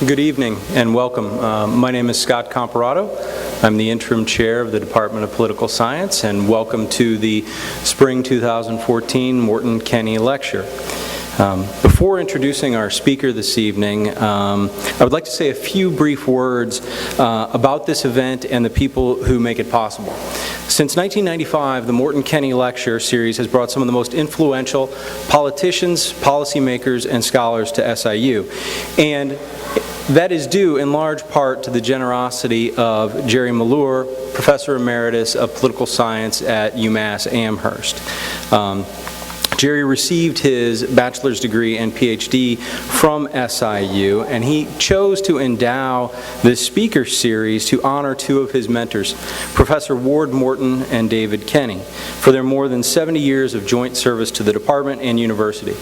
Good evening and welcome. My name is Scott Comparato. I'm the interim chair of the Department of Political Science, and welcome to the Spring 2014 Morton Kenney Lecture. Before introducing our speaker this evening, I would like to say a few brief words about this event and the people who make it possible. Since 1995, the Morton Kenney Lecture Series has brought some of the most influential politicians, policymakers, and scholars to SIU. And that is due in large part to the generosity of Jerry Malure, Professor Emeritus of Political Science at UMass Amherst. Jerry received his bachelor's degree and PhD from SIU, and he chose to endow this speaker series to honor two of his mentors, Professor Ward Morton and David Kenney, for their more than 70 years of joint service to the department and university,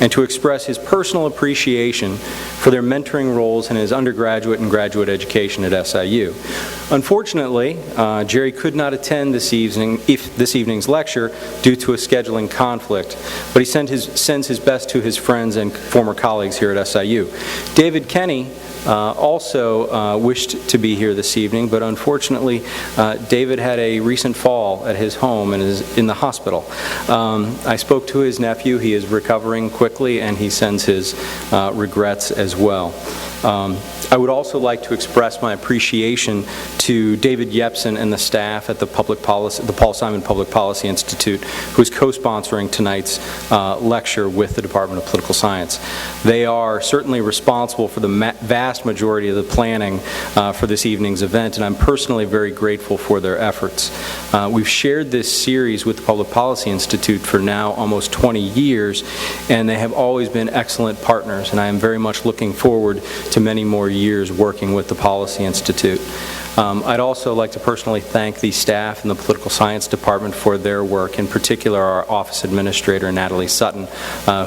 and to express his personal appreciation for their mentoring roles in his undergraduate and graduate education at SIU. Unfortunately, Jerry could not attend this evening's lecture due to a scheduling conflict, but he sends his best to his friends and former colleagues here at SIU. David Kenney also wished to be here this evening, but unfortunately David had a recent fall at his home and is in the hospital. I spoke to his nephew. He is recovering quickly, and he sends his regrets as well. I would also like to express my appreciation to David Yepsen and the staff at the Paul Simon Public Policy Institute, who is co-sponsoring tonight's lecture with the Department of Political Science. They are certainly responsible for the vast majority of the planning for this evening's event, and I'm personally very grateful for their efforts. We've shared this series with the Public Policy Institute for now almost 20 years, and they have always been excellent partners, and I am very much looking forward to many more years working with the Policy Institute. I'd also like to personally thank the staff in the Political Science Department for their work, in particular our Office Administrator, Natalie Sutton,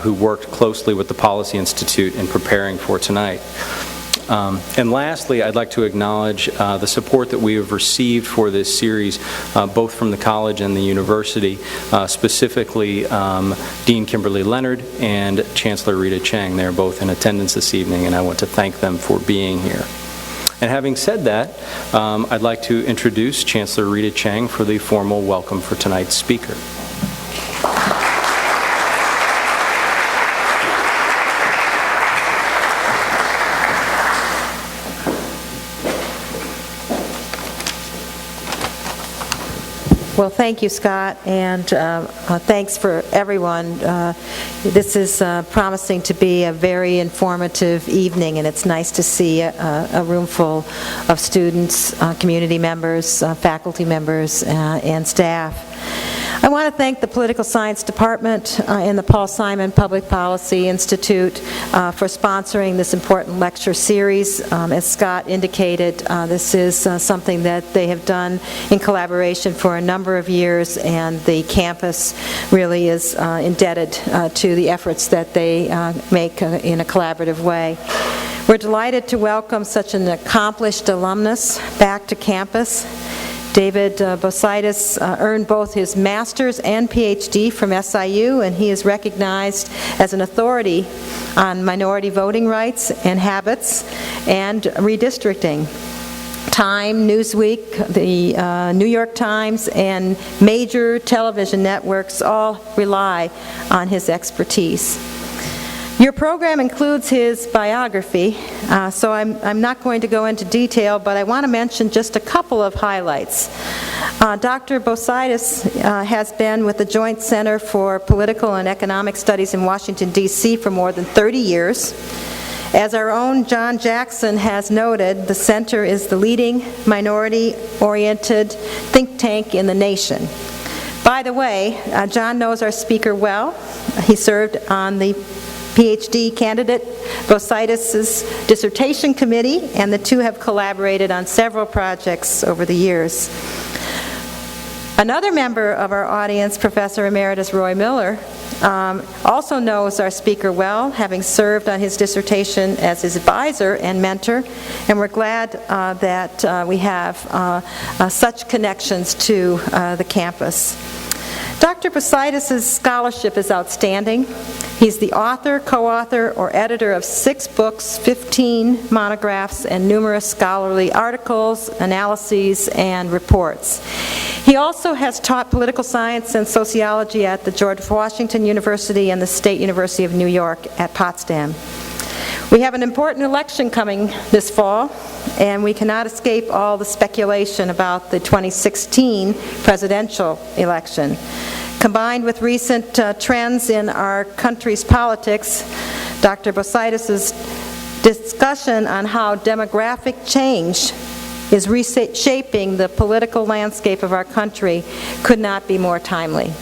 who worked closely with the Policy Institute in preparing for tonight. And lastly, I'd like to acknowledge the support that we have received for this series, both from the college and the university, specifically Dean Kimberly Leonard and Chancellor Rita Chang. They're both in attendance this evening, and I want to thank them for being here. And having said that, I'd like to introduce Chancellor Rita Chang for the formal welcome for tonight's speaker. Well, thank you, Scott, and thanks for everyone. This is promising to be a very informative evening, and it's nice to see a room full of students, community members, faculty members, and staff. I want to thank the Political Science Department and the Paul Simon Public Policy Institute for sponsoring this important lecture series. As Scott indicated, this is something that they have done in collaboration for a number of years, and the campus really is indebted to the efforts that they make in a collaborative way. We're delighted to welcome such an accomplished alumnus back to campus. David Bositis earned both his master's and PhD from SIU, and he is recognized as an authority on minority voting rights and habits and redistricting. Time, Newsweek, the New York Times, and major television networks all rely on his expertise. Your program includes his biography, so I'm not going to go into detail, but I want to mention just a couple of highlights. Dr. Bositis has been with the Joint Center for Political and Economic Studies in Washington, D.C. for more than 30 years. As our own John Jackson has noted, the center is the leading minority-oriented think tank in the nation. By the way, John knows our speaker well. He served on the PhD candidate Bositis' dissertation committee, and the two have collaborated on several projects over the years. Another member of our audience, Professor Emeritus Roy Miller, also knows our speaker well, having served on his dissertation as his advisor and mentor, and we're glad that we have such connections to the campus. Dr. Bositis' scholarship is outstanding. He's the author, co-author, or editor of 6 books, 15 monographs, and numerous scholarly articles, analyses, and reports. He also has taught political science and sociology at the George Washington University and the State University of New York at Potsdam. We have an important election coming this fall, and we cannot escape all the speculation about the 2016 presidential election. Combined with recent trends in our country's politics, Dr. Bositis' discussion on how demographic change is reshaping the political landscape of our country could not be more timely.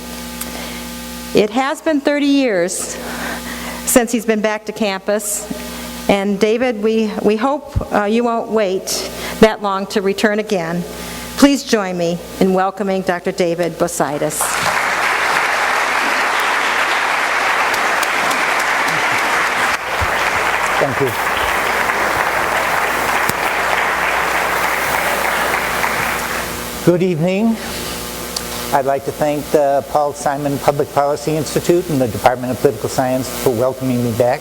It has been 30 years since he's been back to campus, and David, we hope you won't wait that long to return again. Please join me in welcoming Dr. David Bositis. Thank you. Good evening. I'd like to thank the Paul Simon Public Policy Institute and the Department of Political Science for welcoming me back.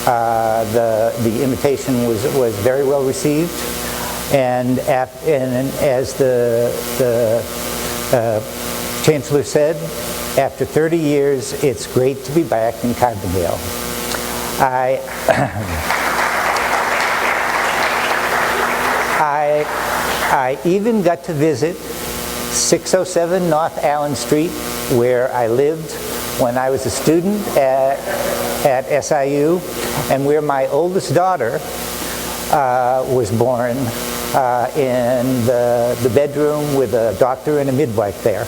The invitation was very well received, and as the Chancellor said, after 30 years, it's great to be back in Carbondale. I even got to visit 607 North Allen Street, where I lived when I was a student at SIU, and where my oldest daughter was born, in the bedroom with a doctor and a midwife there.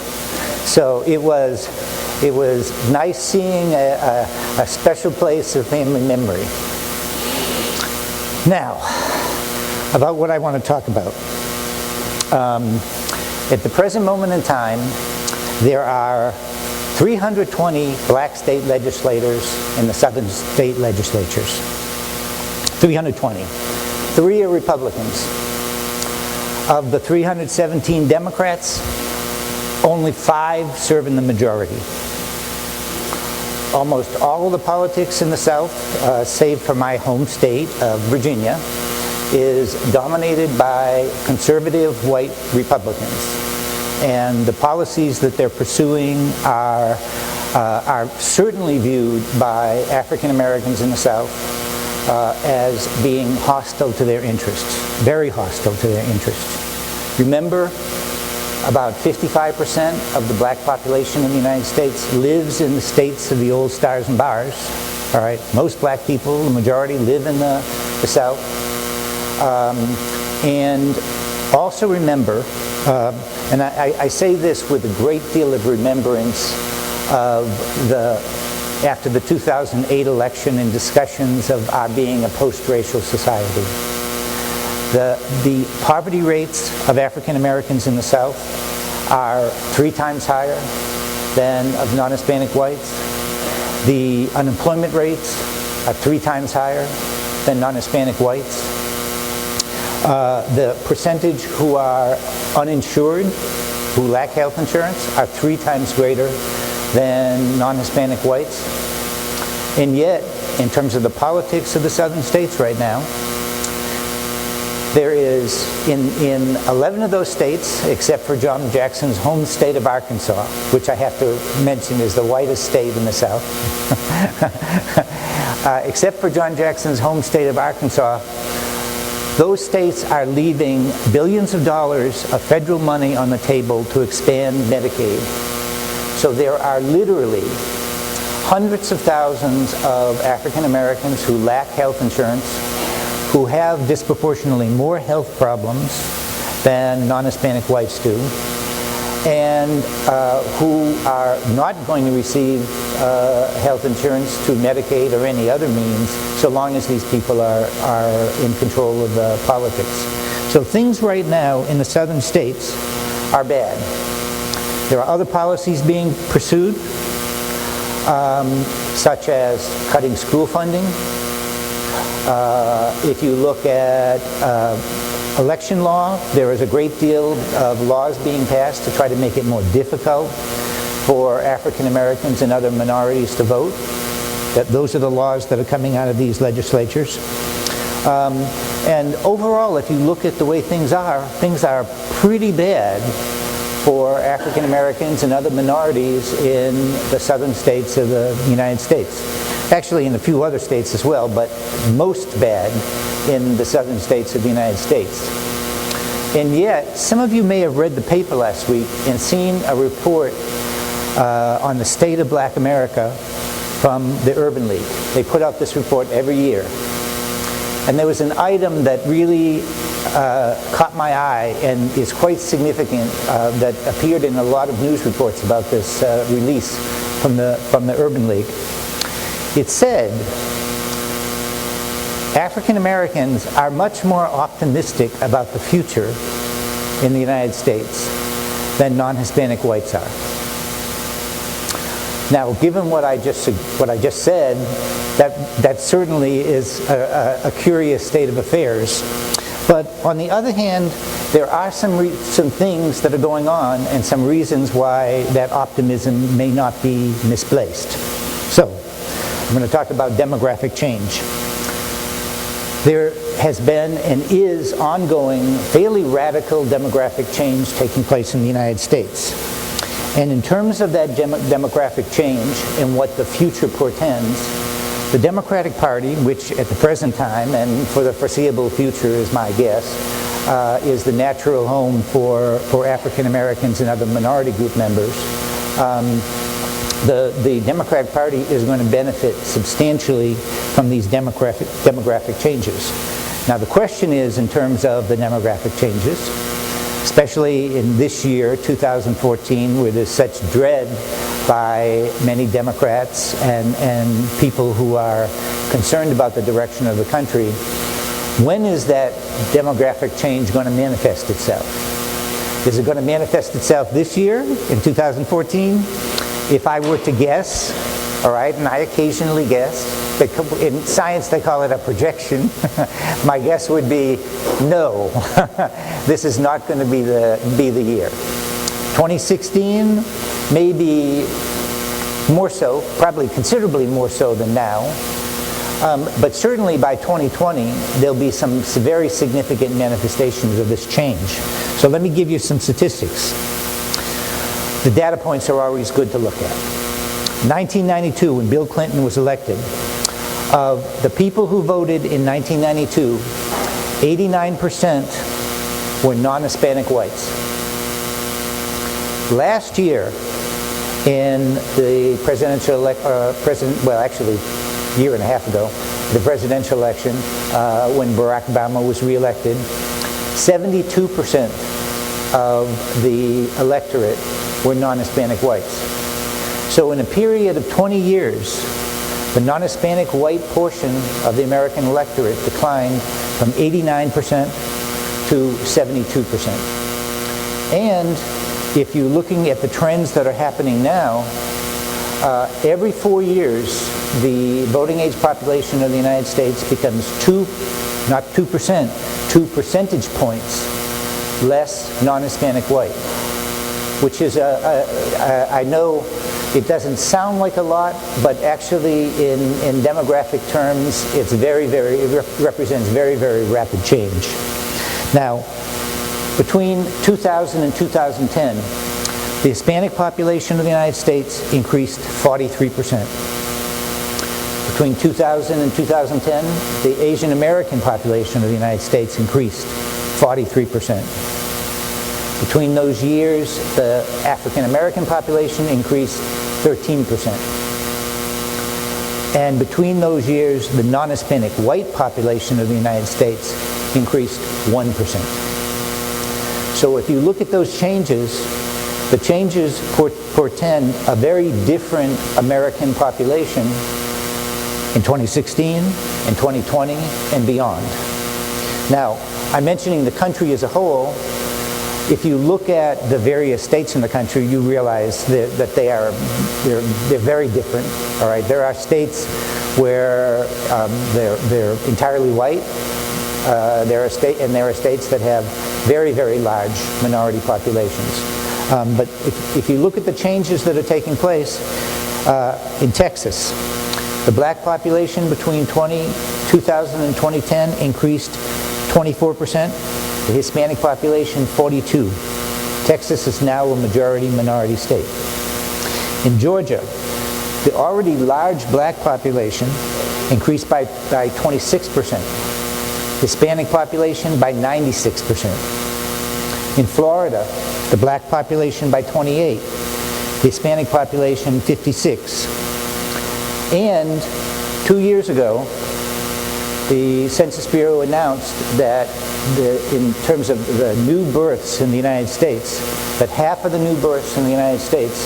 So it was nice seeing a special place of family memory. Now, about what I want to talk about. At the present moment in time, there are 320 black state legislators in the southern state legislatures. 320. 3 are Republicans. Of the 317 Democrats, only 5 serve in the majority. Almost all of the politics in the South, save for my home state of Virginia, is dominated by conservative white Republicans. And the policies that they're pursuing are certainly viewed by African Americans in the South as being hostile to their interests, very hostile to their interests. Remember, about 55% of the black population in the United States lives in the states of the old stars and bars. All right, most black people, the majority, live in the South. And also remember, and I say this with a great deal of remembrance of after the 2008 election and discussions of our being a post-racial society. The poverty rates of African Americans in the South are 3 times higher than of non-Hispanic whites. The unemployment rates are 3 times higher than non-Hispanic whites. The percentage who are uninsured, who lack health insurance, are 3 times greater than non-Hispanic whites. And yet, in terms of the politics of the southern states right now, there is, in 11 of those states, except for John Jackson's home state of Arkansas, which I have to mention is the whitest state in the South, except for John Jackson's home state of Arkansas, those states are leaving billions of dollars of federal money on the table to expand Medicaid. So there are literally hundreds of thousands of African Americans who lack health insurance, who have disproportionately more health problems than non-Hispanic whites do, and who are not going to receive health insurance through Medicaid or any other means, so long as these people are in control of the politics. So things right now in the southern states are bad. There are other policies being pursued, such as cutting school funding. If you look at election law, there is a great deal of laws being passed to try to make it more difficult for African Americans and other minorities to vote. Those are the laws that are coming out of these legislatures. And overall, if you look at the way things are pretty bad for African Americans and other minorities in the southern states of the United States. Actually, in a few other states as well, but most bad in the southern states of the United States. And yet, some of you may have read the paper last week and seen a report on the state of Black America from the Urban League. They put out this report every year. And there was an item that really caught my eye and is quite significant that appeared in a lot of news reports about this release from the Urban League. It said, African Americans are much more optimistic about the future in the United States than non-Hispanic whites are. Now, given what I just said, that certainly is a curious state of affairs. But on the other hand, there are some things that are going on and some reasons why that optimism may not be misplaced. So, I'm going to talk about demographic change. There has been and is ongoing fairly radical demographic change taking place in the United States. And in terms of that demographic change and what the future portends, the Democratic Party, which at the present time and for the foreseeable future is my guess, is the natural home for African Americans and other minority group members, the Democratic Party is going to benefit substantially from these demographic changes. Now the question is, in terms of the demographic changes, especially in this year, 2014, where there's such dread by many Democrats and people who are concerned about the direction of the country, when is that demographic change going to manifest itself? Is it going to manifest itself this year, in 2014? If I were to guess, all right, and I occasionally guess, in science they call it a projection, my guess would be no, this is not going to be the year. 2016, maybe more so, probably considerably more so than now, but certainly by 2020 there'll be some very significant manifestations of this change. So let me give you some statistics. The data points are always good to look at. 1992, when Bill Clinton was elected, of the people who voted in 1992, 89% were non-Hispanic whites. Last year, in the presidential year and a half ago, the presidential election, when Barack Obama was reelected, 72% of the electorate were non-Hispanic whites. So in a period of 20 years, the non-Hispanic white portion of the American electorate declined from 89% to 72%. And if you're looking at the trends that are happening now, every 4 years, the voting age population of the United States becomes 2 percentage points less non-Hispanic white, which is, I know it doesn't sound like a lot, but actually in demographic terms, it represents very, very rapid change. Now, between 2000 and 2010, the Hispanic population of the United States increased 43%. Between 2000 and 2010, the Asian American population of the United States increased 43%. Between those years, the African American population increased 13%. And between those years, the non-Hispanic white population of the United States increased 1%. So if you look at those changes, the changes portend a very different American population in 2016, in 2020, and beyond. Now, I'm mentioning the country as a whole. If you look at the various states in the country, you realize that they're very different. All right, there are states where they're entirely white. There are states that have very, very large minority populations. But if you look at the changes that are taking place in Texas, the black population between 2000 and 2010 increased 24%. The Hispanic population, 42%. Texas is now a majority-minority state. In Georgia, the already large black population increased by 26%. Hispanic population by 96%. In Florida, the black population by 28%. The Hispanic population, 56%. And 2 years ago, the Census Bureau announced that in terms of the new births in the United States, that half of the new births in the United States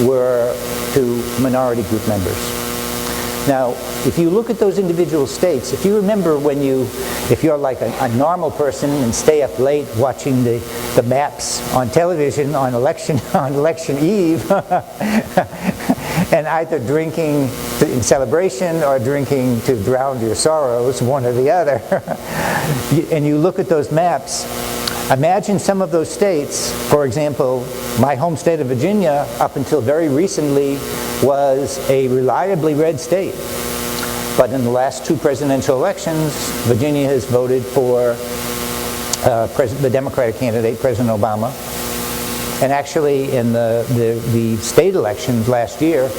were to minority group members. Now, if you look at those individual states, if you remember if you're like a normal person and stay up late watching the maps on television on election eve, and either drinking in celebration or drinking to drown your sorrows, one or the other, and you look at those maps, imagine some of those states. For example, my home state of Virginia, up until very recently, was a reliably red state. But in the last 2 presidential elections, Virginia has voted for the Democratic candidate, President Obama. And actually, in the state elections last year,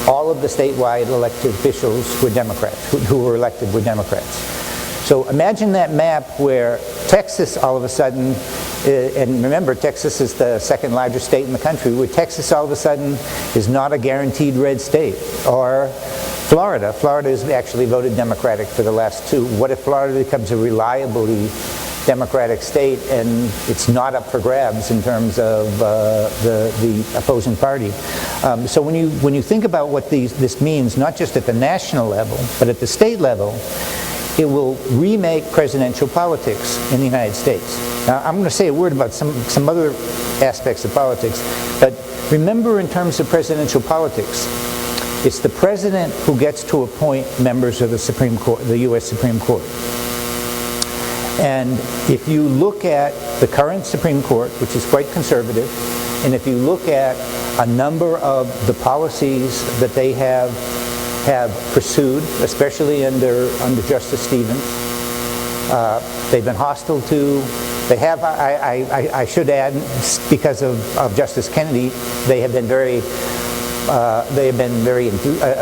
all of the statewide elected officials were Democrats, who were elected were Democrats. So imagine that map where Texas all of a sudden, and remember, Texas is the second largest state in the country, where Texas all of a sudden is not a guaranteed red state. Or Florida. Florida has actually voted Democratic for the last 2. What if Florida becomes a reliably Democratic state and it's not up for grabs in terms of the opposing party? So when you think about what this means, not just at the national level, but at the state level, it will remake presidential politics in the United States. Now, I'm going to say a word about some other aspects of politics, but remember, in terms of presidential politics, it's the president who gets to appoint members of the Supreme Court, the U.S. Supreme Court. And if you look at the current Supreme Court, which is quite conservative, and if you look at a number of the policies that they have pursued, especially under Justice Stevens, they've been hostile to. They have, I should add, because of Justice Kennedy, they have been a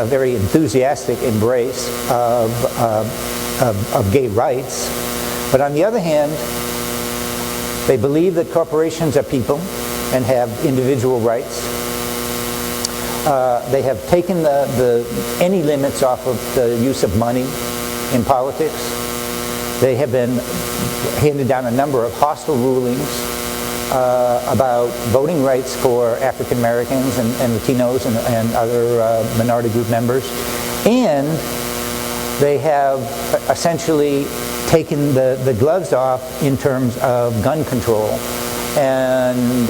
very enthusiastic embrace of gay rights. But on the other hand, they believe that corporations are people and have individual rights. They have taken any limits off of the use of money in politics. They have been handed down a number of hostile rulings about voting rights for African Americans and Latinos and other minority group members. And they have essentially taken the gloves off in terms of gun control and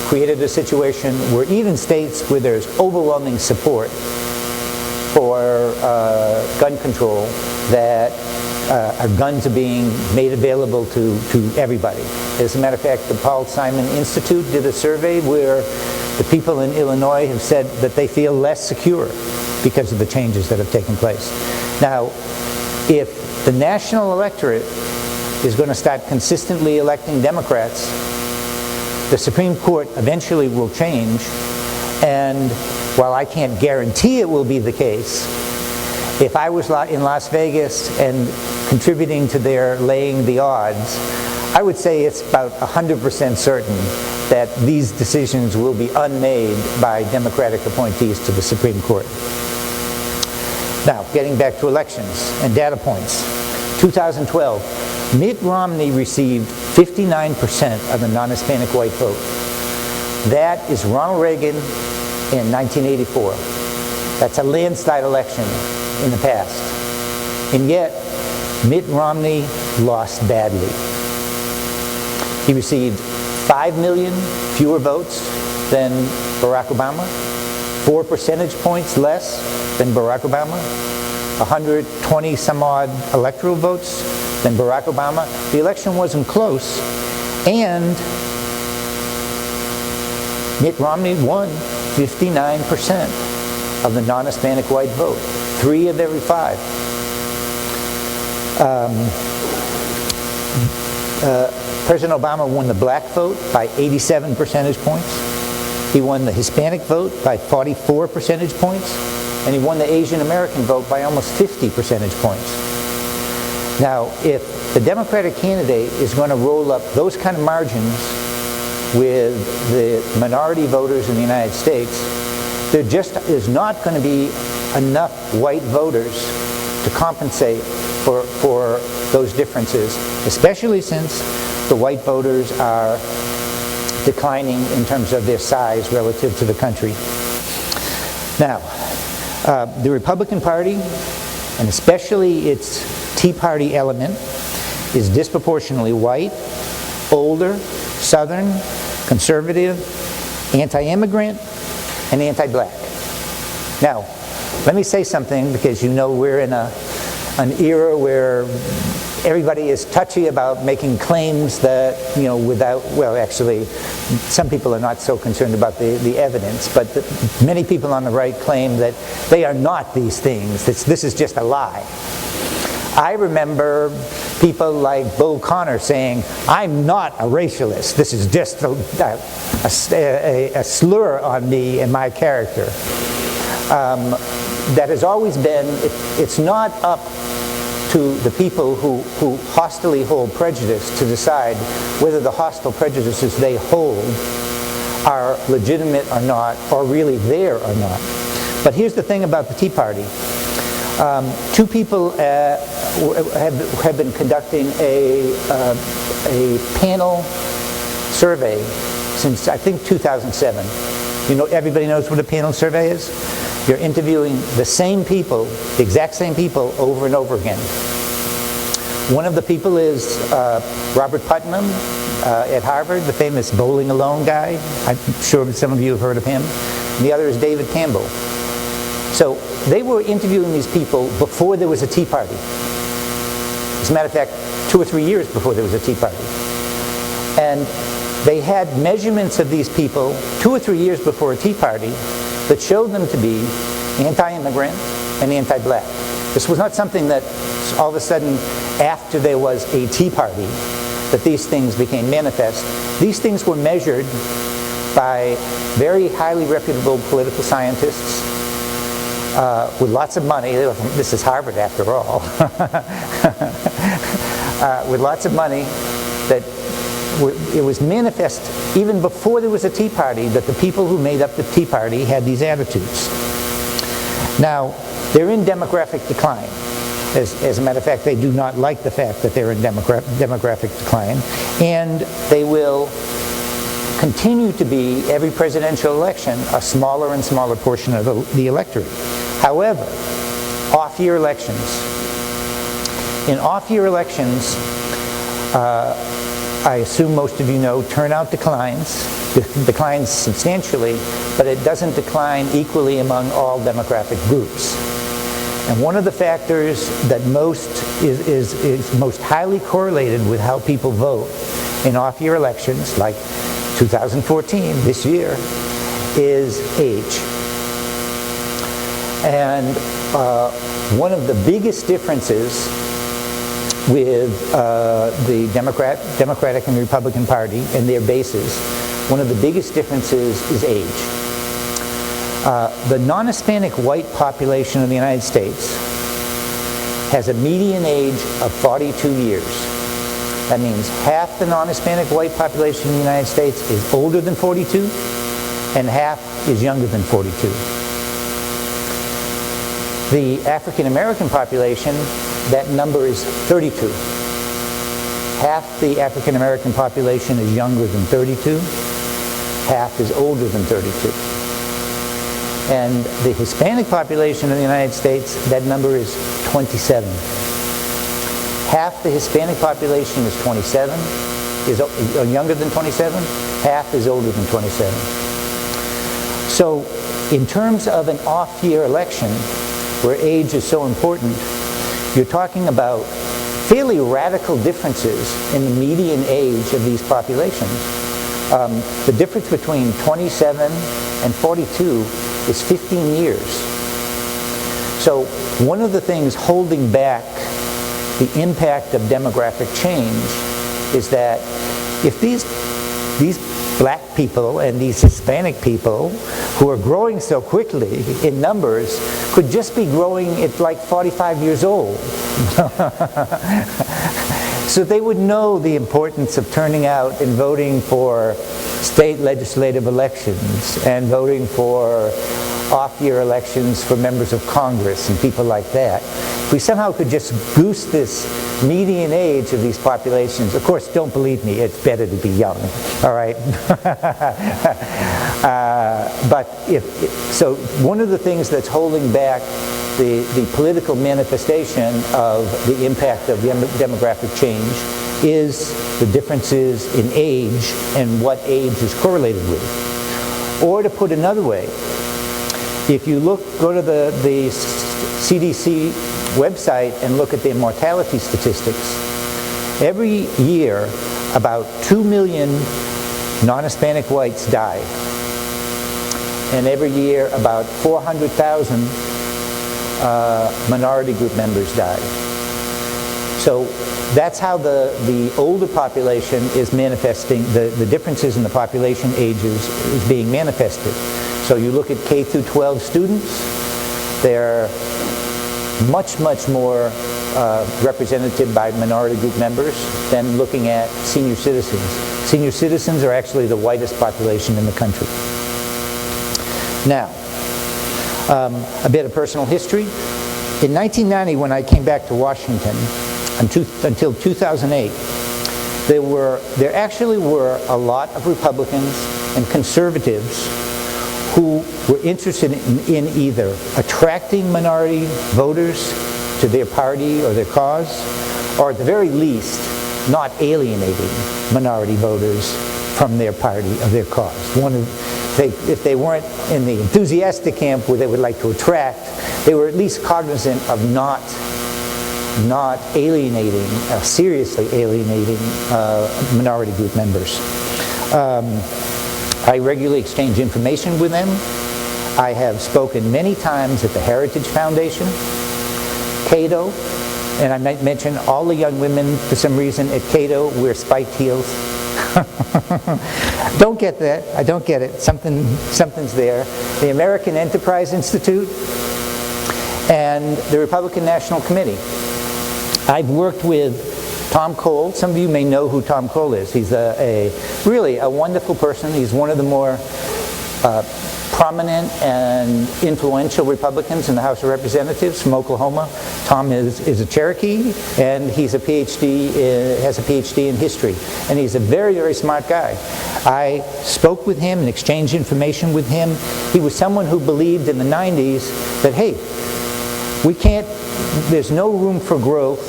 created a situation where even states where there's overwhelming support for gun control, that guns are being made available to everybody. As a matter of fact, the Paul Simon Institute did a survey where the people in Illinois have said that they feel less secure because of the changes that have taken place. Now, if the national electorate is going to start consistently electing Democrats, the Supreme Court eventually will change, and while I can't guarantee it will be the case, if I was in Las Vegas and contributing to their laying the odds, I would say it's about 100% certain that these decisions will be unmade by Democratic appointees to the Supreme Court. Now, getting back to elections and data points. 2012, Mitt Romney received 59% of the non-Hispanic white vote. That is Ronald Reagan in 1984. That's a landslide election in the past. And yet, Mitt Romney lost badly. He received 5 million fewer votes than Barack Obama, 4 percentage points less than Barack Obama, 120 some odd electoral votes than Barack Obama. The election wasn't close, and Mitt Romney won 59% of the non-Hispanic white vote, 3 of every 5. President Obama won the black vote by 87 percentage points. He won the Hispanic vote by 44 percentage points. And he won the Asian American vote by almost 50 percentage points. Now, if the Democratic candidate is going to roll up those kind of margins with the minority voters in the United States, there just is not going to be enough white voters to compensate for those differences, especially since the white voters are declining in terms of their size relative to the country. Now, the Republican Party, and especially its Tea Party element, is disproportionately white, older, Southern, conservative, anti-immigrant, and anti-black. Now, let me say something, because you know we're in an era where everybody is touchy about making claims that, without, well, actually, some people are not so concerned about the evidence, but many people on the right claim that they are not these things. This is just a lie. I remember people like Bo Connor saying, "I'm not a racialist. This is just a slur on me and my character." That has always been, it's not up to the people who hostilely hold prejudice to decide whether the hostile prejudices they hold are legitimate or not, or really there or not. But here's the thing about the Tea Party. 2 people have been conducting a panel survey since, I think, 2007. Everybody knows what a panel survey is? You're interviewing the same people, the exact same people, over and over again. One of the people is Robert Putnam at Harvard, the famous bowling alone guy. I'm sure some of you have heard of him. And the other is David Campbell. So they were interviewing these people before there was a Tea Party. As a matter of fact, 2 or 3 years before there was a Tea Party. And they had measurements of these people 2 or 3 years before a Tea Party that showed them to be anti-immigrant and anti-black. This was not something that all of a sudden, after there was a Tea Party, that these things became manifest. These things were measured by very highly reputable political scientists with lots of money. This is Harvard, after all. With lots of money, that it was manifest even before there was a Tea Party that the people who made up the Tea Party had these attitudes. Now, they're in demographic decline. As a matter of fact, they do not like the fact that they're in demographic decline, and they will continue to be, every presidential election, a smaller and smaller portion of the electorate. However, off-year elections. In off-year elections, I assume most of you know, turnout declines substantially, but it doesn't decline equally among all demographic groups. And one of the factors that is most highly correlated with how people vote in off-year elections, like 2014, this year, is age. And one of the biggest differences with the Democratic and Republican Party and their bases, one of the biggest differences is age. The non-Hispanic white population of the United States has a median age of 42 years. That means half the non-Hispanic white population in the United States is older than 42, and half is younger than 42. The African American population, that number is 32. Half the African American population is younger than 32, half is older than 32. And the Hispanic population of the United States, that number is 27. Half the Hispanic population is 27, is younger than 27, half is older than 27. So in terms of an off-year election, where age is so important, you're talking about fairly radical differences in the median age of these populations. The difference between 27 and 42 is 15 years. So one of the things holding back the impact of demographic change is that if these black people and these Hispanic people who are growing so quickly in numbers could just be growing at like 45 years old. So they would know the importance of turning out and voting for state legislative elections and voting for off-year elections for members of Congress and people like that. If we somehow could just boost this median age of these populations, of course, don't believe me, it's better to be young, all right? So one of the things that's holding back the political manifestation of the impact of demographic change is the differences in age and what age is correlated with. Or to put another way, if you go to the CDC website and look at their mortality statistics, every year about 2 million non-Hispanic whites die. And every year about 400,000 minority group members die. So that's how the older population is manifesting, the differences in the population ages is being manifested. So you look at K through 12 students, they're much, much more represented by minority group members than looking at senior citizens. Senior citizens are actually the whitest population in the country. Now, a bit of personal history. In 1990, when I came back to Washington, until 2008, there actually were a lot of Republicans and conservatives who were interested in either attracting minority voters to their party or their cause, or at the very least, not alienating minority voters from their party or their cause. If they weren't in the enthusiastic camp where they would like to attract, they were at least cognizant of not alienating, seriously alienating minority group members. I regularly exchange information with them. I have spoken many times at the Heritage Foundation, Cato, and I might mention all the young women, for some reason, at Cato wear spiked heels. Don't get that. I don't get it. Something's there. The American Enterprise Institute and the Republican National Committee. I've worked with Tom Cole. Some of you may know who Tom Cole is. He's really a wonderful person. He's one of the more prominent and influential Republicans in the House of Representatives from Oklahoma. Tom is a Cherokee, and he's has a PhD in history. And he's a very, very smart guy. I spoke with him and exchanged information with him. He was someone who believed in the 90s that, hey, there's no room for growth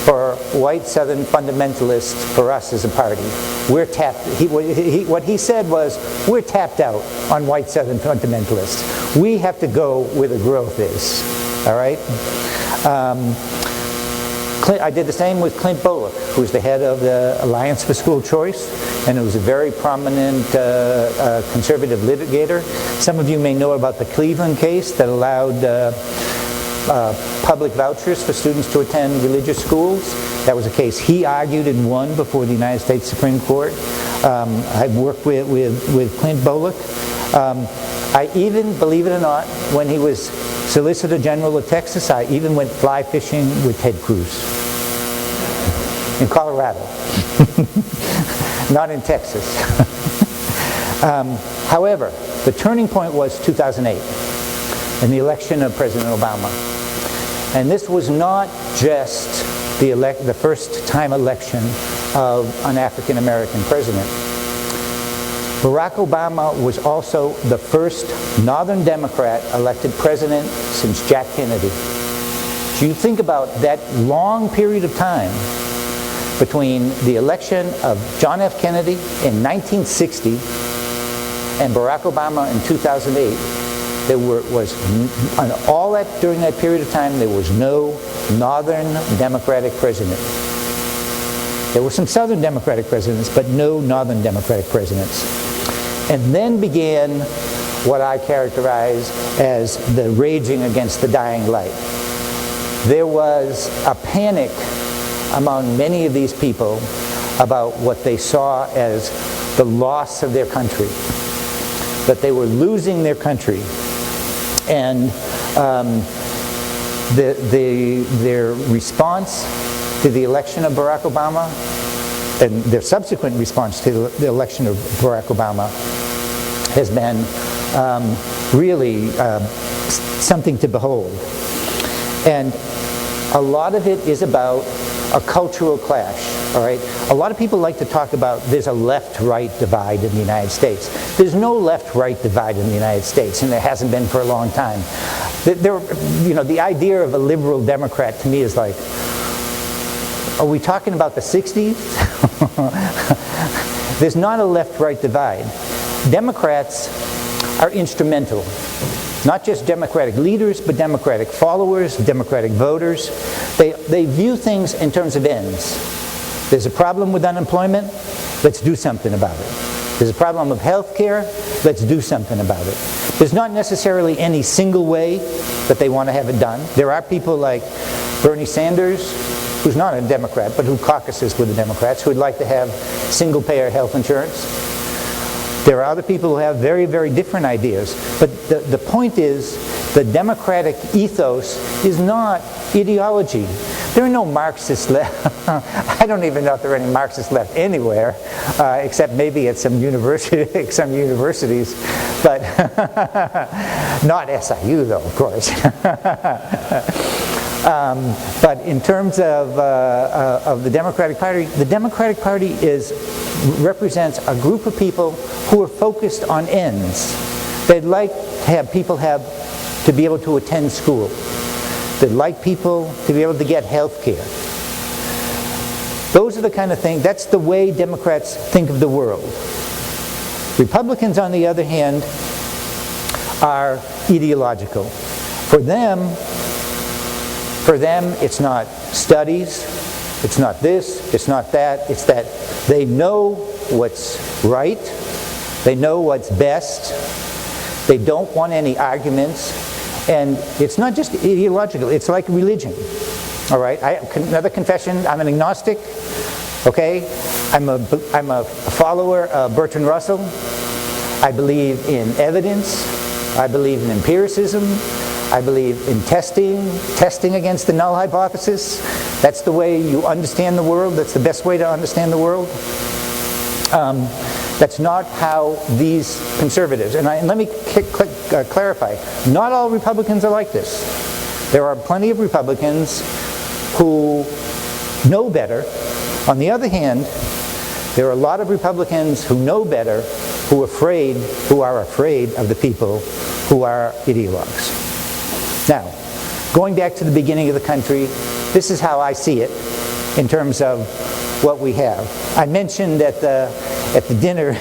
for white Southern fundamentalists for us as a party. We're tapped. What he said was, we're tapped out on white Southern fundamentalists. We have to go where the growth is. All right? I did the same with Clint Bolick, who's the head of the Alliance for School Choice, and who was a very prominent conservative litigator. Some of you may know about the Cleveland case that allowed public vouchers for students to attend religious schools. That was a case he argued and won before the United States Supreme Court. I've worked with Clint Bolick. I even, believe it or not, when he was Solicitor General of Texas, I even went fly fishing with Ted Cruz in Colorado, not in Texas. However, the turning point was 2008 and the election of President Obama. And this was not just the first time election of an African American president. Barack Obama was also the first Northern Democrat elected president since Jack Kennedy. So you think about that long period of time between the election of John F. Kennedy in 1960 and Barack Obama in 2008. During that period of time, there was no Northern Democratic president. There were some Southern Democratic presidents, but no Northern Democratic presidents. And then began what I characterize as the raging against the dying light. There was a panic among many of these people about what they saw as the loss of their country, that they were losing their country. And their response to the election of Barack Obama, and their subsequent response to the election of Barack Obama, has been really something to behold. And a lot of it is about a cultural clash, all right? A lot of people like to talk about there's a left-right divide in the United States. There's no left-right divide in the United States, and there hasn't been for a long time. The idea of a liberal Democrat to me is like, are we talking about the 60s? There's not a left-right divide. Democrats are instrumental. Not just Democratic leaders, but Democratic followers, Democratic voters. They view things in terms of ends. There's a problem with unemployment, let's do something about it. There's a problem of health care, let's do something about it. There's not necessarily any single way that they want to have it done. There are people like Bernie Sanders, who's not a Democrat, but who caucuses with the Democrats, who would like to have single-payer health insurance. There are other people who have very, very different ideas. But the point is, the democratic ethos is not ideology. There are no Marxists left. I don't even know if there are any Marxists left anywhere, except maybe at some universities, but not SIU, though, of course. But in terms of the Democratic Party represents a group of people who are focused on ends. They'd like to have people to be able to attend school. They'd like people to be able to get health care. Those are the kind of things, that's the way Democrats think of the world. Republicans, on the other hand, are ideological. For them, it's not studies, it's not this, it's not that, it's that they know what's right, they know what's best, they don't want any arguments, and it's not just ideological, it's like religion. All right, another confession, I'm an agnostic, okay? I'm a follower of Bertrand Russell. I believe in evidence, I believe in empiricism, I believe in testing against the null hypothesis. That's the way you understand the world. That's the best way to understand the world. That's not how these conservatives, and let me clarify, not all Republicans are like this. There are plenty of Republicans who know better. On the other hand, there are a lot of Republicans who know better, who are afraid of the people who are ideologues. Now, going back to the beginning of the country, this is how I see it in terms of what we have. I mentioned at the dinner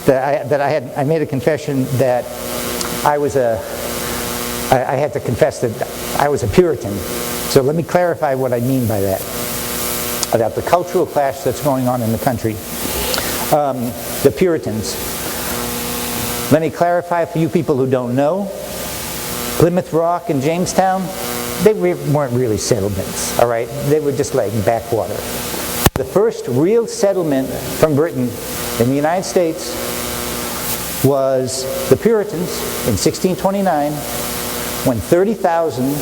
that I made a confession that I had to confess that I was a Puritan. So let me clarify what I mean by that, about the cultural clash that's going on in the country. The Puritans. Let me clarify for you people who don't know, Plymouth Rock and Jamestown, they weren't really settlements, all right? They were just like backwater. The first real settlement from Britain in the United States was the Puritans in 1629, when 30,000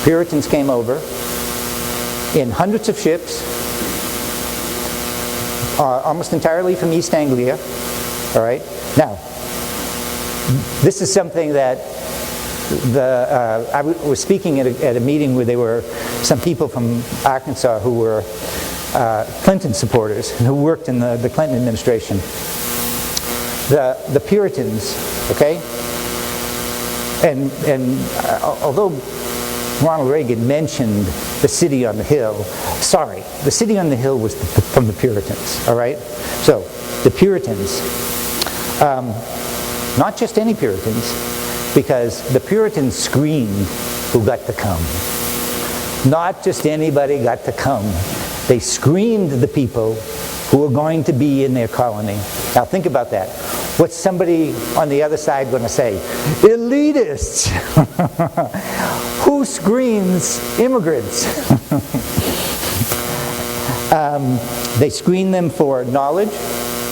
Puritans came over in hundreds of ships, almost entirely from East Anglia, all right? Now, this is something that I was speaking at a meeting where there were some people from Arkansas who were Clinton supporters and who worked in the Clinton administration. The Puritans, okay? And although Ronald Reagan mentioned the city on the hill, sorry, the city on the hill was from the Puritans, all right? So, the Puritans, not just any Puritans, because the Puritans screamed who got to come. Not just anybody got to come. They screened the people who were going to be in their colony. Now think about that. What's somebody on the other side going to say? Elitists! Who screens immigrants? They screen them for knowledge,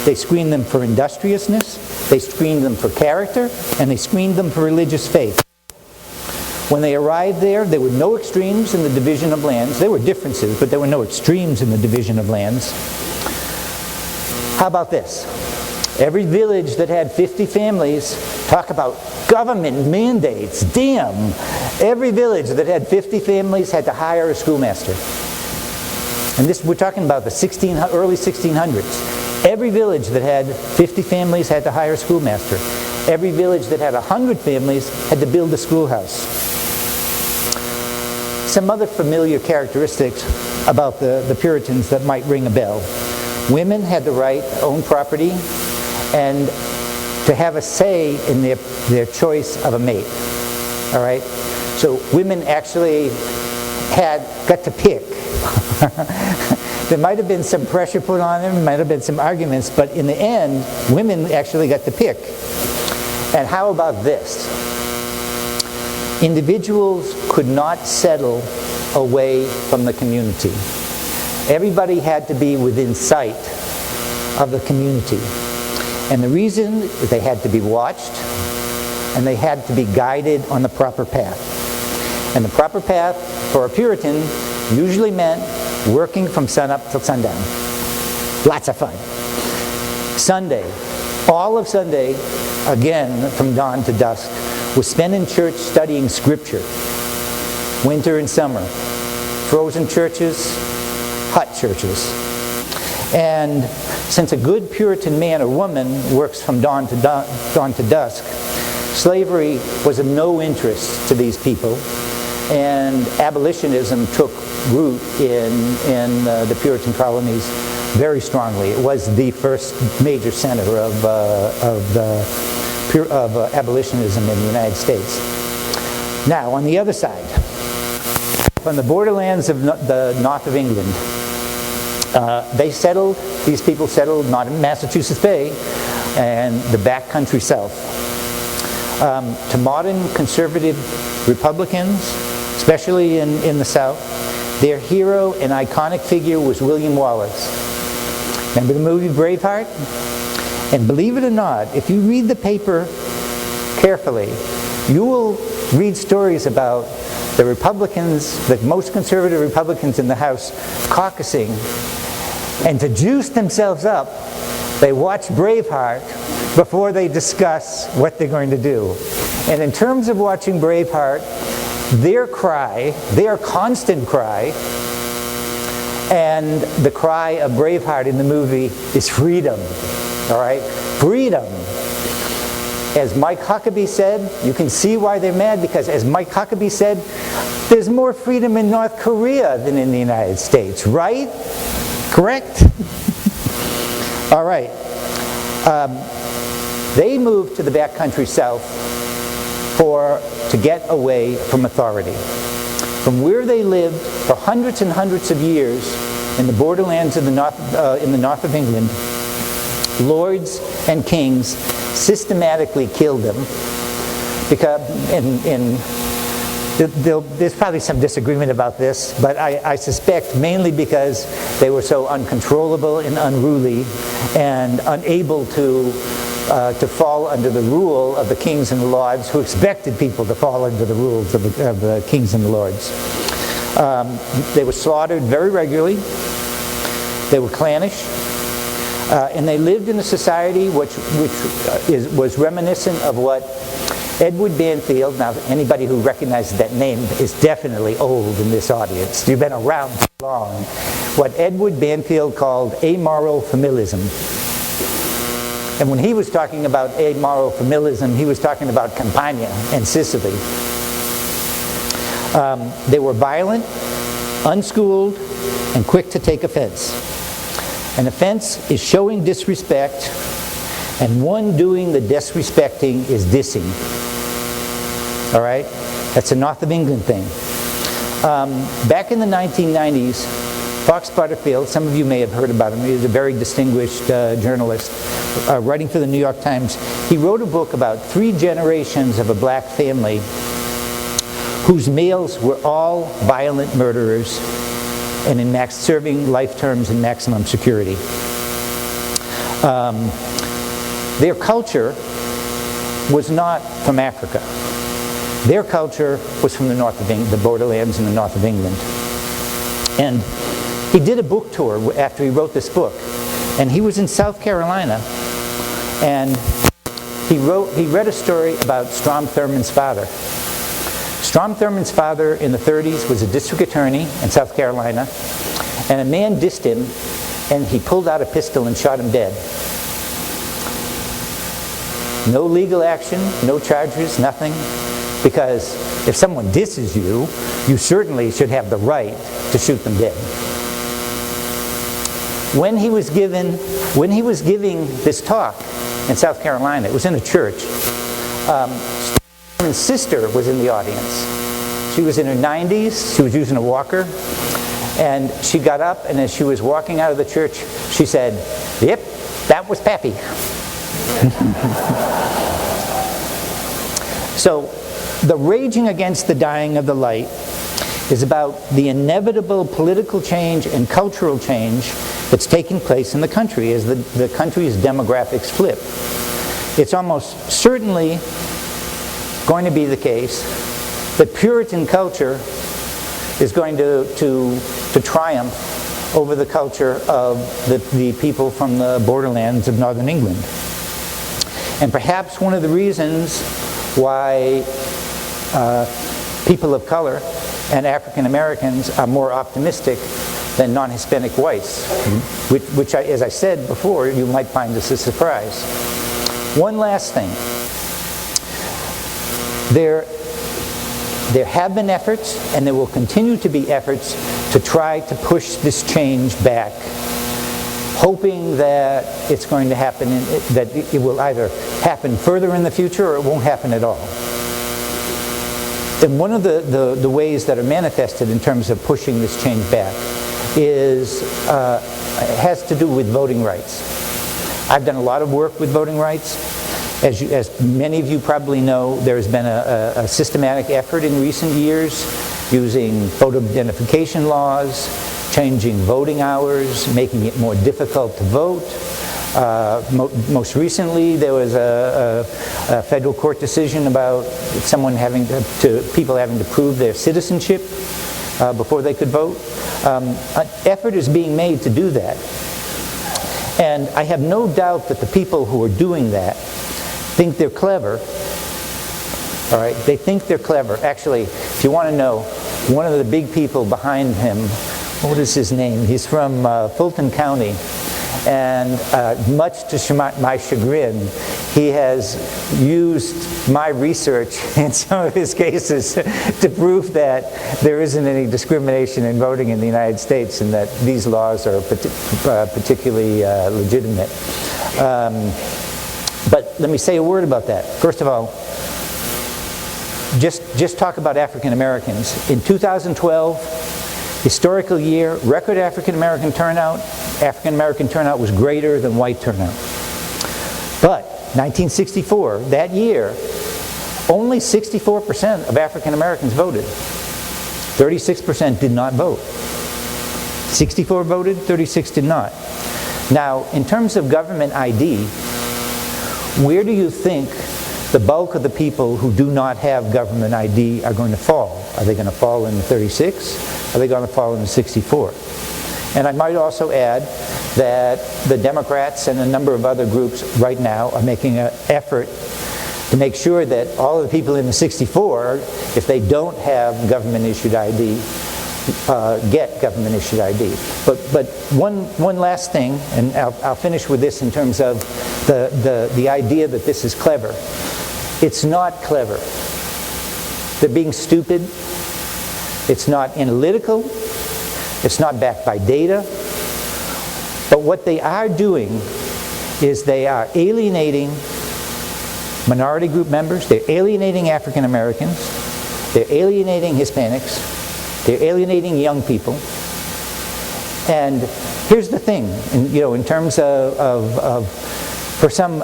they screen them for industriousness, they screen them for character, and they screened them for religious faith. When they arrived there were no extremes in the division of lands. There were differences, but there were no extremes in the division of lands. How about this? Every village that had 50 families, talk about government mandates, damn. Every village that had 50 families had to hire a schoolmaster. And this, we're talking about the early 1600s. Every village that had 50 families had to hire a schoolmaster. Every village that had 100 families had to build a schoolhouse. Some other familiar characteristics about the Puritans that might ring a bell. Women had the right to own property and to have a say in their choice of a mate. All right? So women actually got to pick. There might have been some pressure put on them, might have been some arguments, but in the end, women actually got to pick. And how about this? Individuals could not settle away from the community. Everybody had to be within sight of the community. And the reason is they had to be watched, and they had to be guided on the proper path. And the proper path for a Puritan usually meant working from sunup till sundown. Lots of fun. Sunday, all of Sunday, again from dawn to dusk, was spent in church studying Scripture. Winter and summer. Frozen churches, hot churches. And since a good Puritan man or woman works from dawn to dusk, slavery was of no interest to these people, and abolitionism took root in the Puritan colonies very strongly. It was the first major center of abolitionism in the United States. Now, on the other side, from the borderlands of the north of England, these people settled not in Massachusetts Bay and the backcountry south. To modern conservative Republicans, especially in the South, their hero and iconic figure was William Wallace. Remember the movie Braveheart? And believe it or not, if you read the paper carefully, you will read stories about the Republicans, the most conservative Republicans in the House, caucusing, and to juice themselves up, they watch Braveheart before they discuss what they're going to do. And in terms of watching Braveheart, their cry, their constant cry, and the cry of Braveheart in the movie is freedom. All right? Freedom. As Mike Huckabee said, you can see why they're mad, because as Mike Huckabee said, there's more freedom in North Korea than in the United States, right? Correct? All right. They moved to the backcountry south to get away from authority. From where they lived for hundreds and hundreds of years in the borderlands of in the north of England, lords and kings systematically killed them. Because, there's probably some disagreement about this, but I suspect mainly because they were so uncontrollable and unruly and unable to fall under the rule of the kings and the lords, who expected people to fall under the rules of the kings and the lords. They were slaughtered very regularly. They were clannish. And they lived in a society which was reminiscent of what Edward Banfield, now anybody who recognizes that name is definitely old in this audience. You've been around too long. What Edward Banfield called amoral familism. And when he was talking about amoral familism, he was talking about Campania and Sicily. They were violent, unschooled, and quick to take offense. An offense is showing disrespect, and one doing the disrespecting is dissing. All right? That's a North of England thing. Back in the 1990s, Fox Butterfield, some of you may have heard about him. He's a very distinguished journalist writing for the New York Times. He wrote a book about 3 generations of a black family whose males were all violent murderers and serving life terms in maximum security. Their culture was not from Africa. Their culture was from the north of England, the borderlands in the north of England. And he did a book tour after he wrote this book. And he was in South Carolina, and he read a story about Strom Thurmond's father. Strom Thurmond's father in the 30s was a district attorney in South Carolina, and a man dissed him, and he pulled out a pistol and shot him dead. No legal action, no charges, nothing, because if someone disses you, you certainly should have the right to shoot them dead. When he was giving this talk in South Carolina, it was in a church, His sister was in the audience. She was in her 90s, she was using a walker, and she got up, and as she was walking out of the church, she said, "Yep, that was Pappy." So, the raging against the dying of the light is about the inevitable political change and cultural change that's taking place in the country as the country's demographics flip. It's almost certainly going to be the case that Puritan culture is going to triumph over the culture of the people from the borderlands of northern England. And perhaps one of the reasons why people of color and African Americans are more optimistic than non-Hispanic whites, which as I said before, you might find this a surprise. One last thing. There have been efforts, and there will continue to be efforts to try to push this change back, hoping that it's going to happen, that it will either happen further in the future or it won't happen at all. And one of the ways that are manifested in terms of pushing this change back has to do with voting rights. I've done a lot of work with voting rights. As many of you probably know, there has been a systematic effort in recent years using photo identification laws, changing voting hours, making it more difficult to vote. Most recently, there was a federal court decision about someone people having to prove their citizenship before they could vote. An effort is being made to do that. And I have no doubt that the people who are doing that think they're clever. All right, they think they're clever. Actually, if you want to know, one of the big people behind him, what is his name? He's from Fulton County. And much to my chagrin, he has used my research in some of his cases to prove that there isn't any discrimination in voting in the United States and that these laws are particularly legitimate. But let me say a word about that. First of all, just talk about African Americans. In 2012, historical year, record African American turnout. African American turnout was greater than white turnout. But 1964, that year, only 64% of African Americans voted. 36% did not vote. 64 voted, 36 did not. Now, in terms of government ID, where do you think the bulk of the people who do not have government ID are going to fall? Are they going to fall in the 36? Are they going to fall in the 64? And I might also add that the Democrats and a number of other groups right now are making an effort to make sure that all of the people in the 64, if they don't have government-issued ID, get government-issued ID. But one last thing, and I'll finish with this in terms of the idea that this is clever. It's not clever. They're being stupid. It's not analytical. It's not backed by data. But what they are doing is they are alienating minority group members. They're alienating African Americans. They're alienating Hispanics. They're alienating young people. And here's the thing, in terms of for some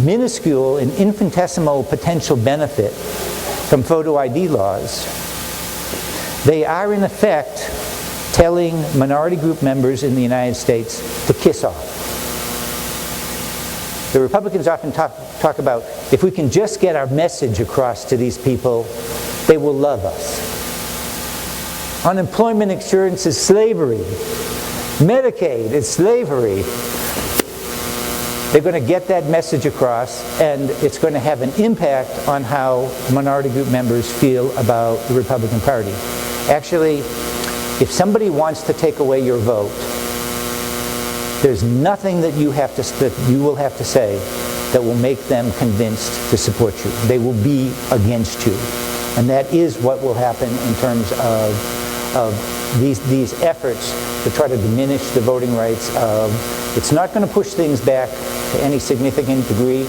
minuscule and infinitesimal potential benefit from photo ID laws, they are in effect telling minority group members in the United States to kiss off. The Republicans often talk about, if we can just get our message across to these people, they will love us. Unemployment insurance is slavery. Medicaid is slavery. They're going to get that message across, and it's going to have an impact on how minority group members feel about the Republican Party. Actually, if somebody wants to take away your vote, there's nothing that you will have to say that will make them convinced to support you. They will be against you. And that is what will happen in terms of these efforts to try to diminish the voting rights of. It's not going to push things back to any significant degree,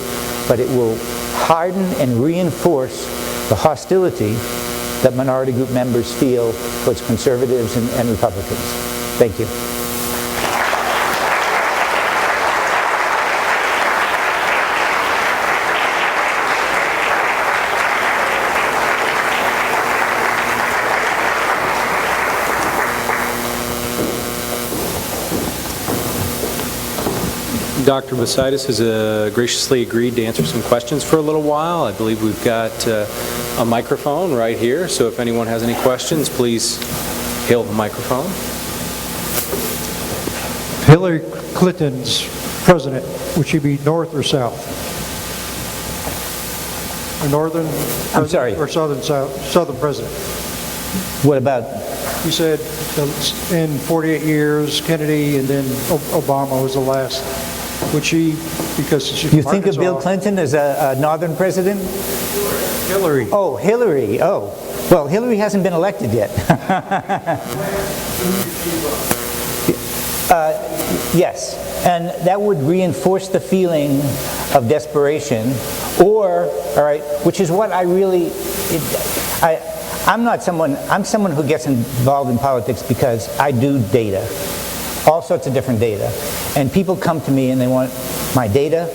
but it will harden and reinforce the hostility that minority group members feel towards conservatives and Republicans. Thank you. Dr. Bositis has graciously agreed to answer some questions for a little while. I believe we've got a microphone right here, so if anyone has any questions, please hail the microphone. Hillary Clinton's president, would she be north or south? A northern I'm sorry. or southern president? What about? You said in 48 years, Kennedy and then Obama was the last. Would she, because she's You from think of Arkansas, Bill Clinton as a northern president? Hillary. Oh, Hillary. Oh. Well, Hillary hasn't been elected yet. Yes. And that would reinforce the feeling of desperation, which is what I really, I'm someone who gets involved in politics because I do data, all sorts of different data. And people come to me and they want my data,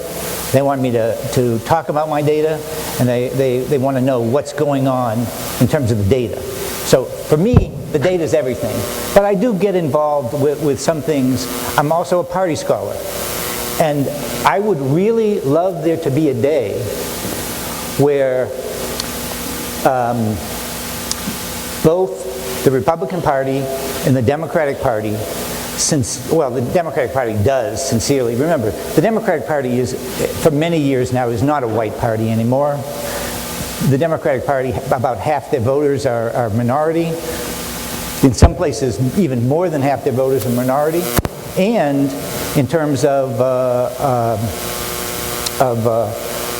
they want me to talk about my data, and they want to know what's going on in terms of the data. So for me, the data is everything. But I do get involved with some things. I'm also a party scholar. And I would really love there to be a day where both the Republican Party and the Democratic Party, the Democratic Party does sincerely. Remember, the Democratic Party is, for many years now, is not a white party anymore. The Democratic Party, about half their voters are minority. In some places, even more than half their voters are minority. And in terms of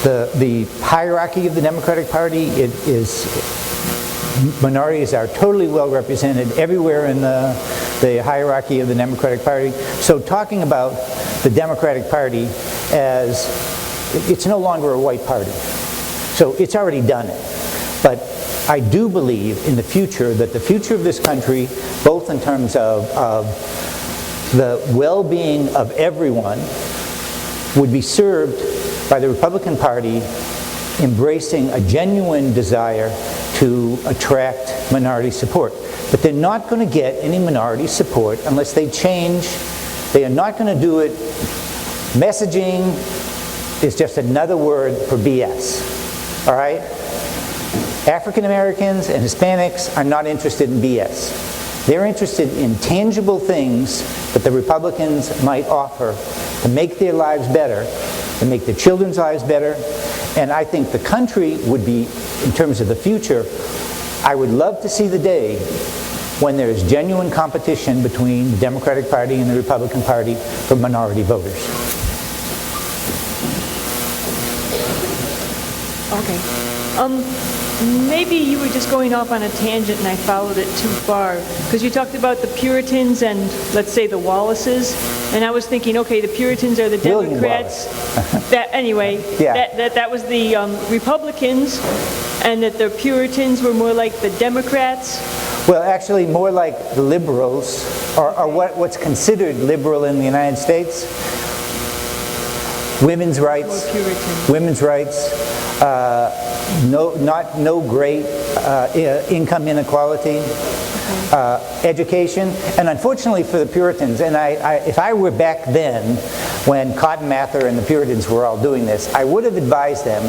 the hierarchy of the Democratic Party, minorities are totally well represented everywhere in the hierarchy of the Democratic Party. So talking about the Democratic Party as, it's no longer a white party. So it's already done it. But I do believe in the future that the future of this country, both in terms of the well-being of everyone, would be served by the Republican Party embracing a genuine desire to attract minority support. But they're not going to get any minority support unless they change. They are not going to do it. Messaging is just another word for BS. All right? African Americans and Hispanics are not interested in BS. They're interested in tangible things that the Republicans might offer to make their lives better, to make their children's lives better. And I think the country would be, in terms of the future, I would love to see the day when there is genuine competition between the Democratic Party and the Republican Party for minority voters. Okay. Maybe you were just going off on a tangent and I followed it too far. Because you talked about the Puritans and, let's say, the Wallaces. And I was thinking, okay, the Puritans are the Democrats. That was the Republicans. And that the Puritans were more like the Democrats. Well, actually, more like the liberals, or what's considered liberal in the United States. Women's rights, no great income inequality, education, and unfortunately for the Puritans, and if I were back then, when Cotton Mather and the Puritans were all doing this, I would have advised them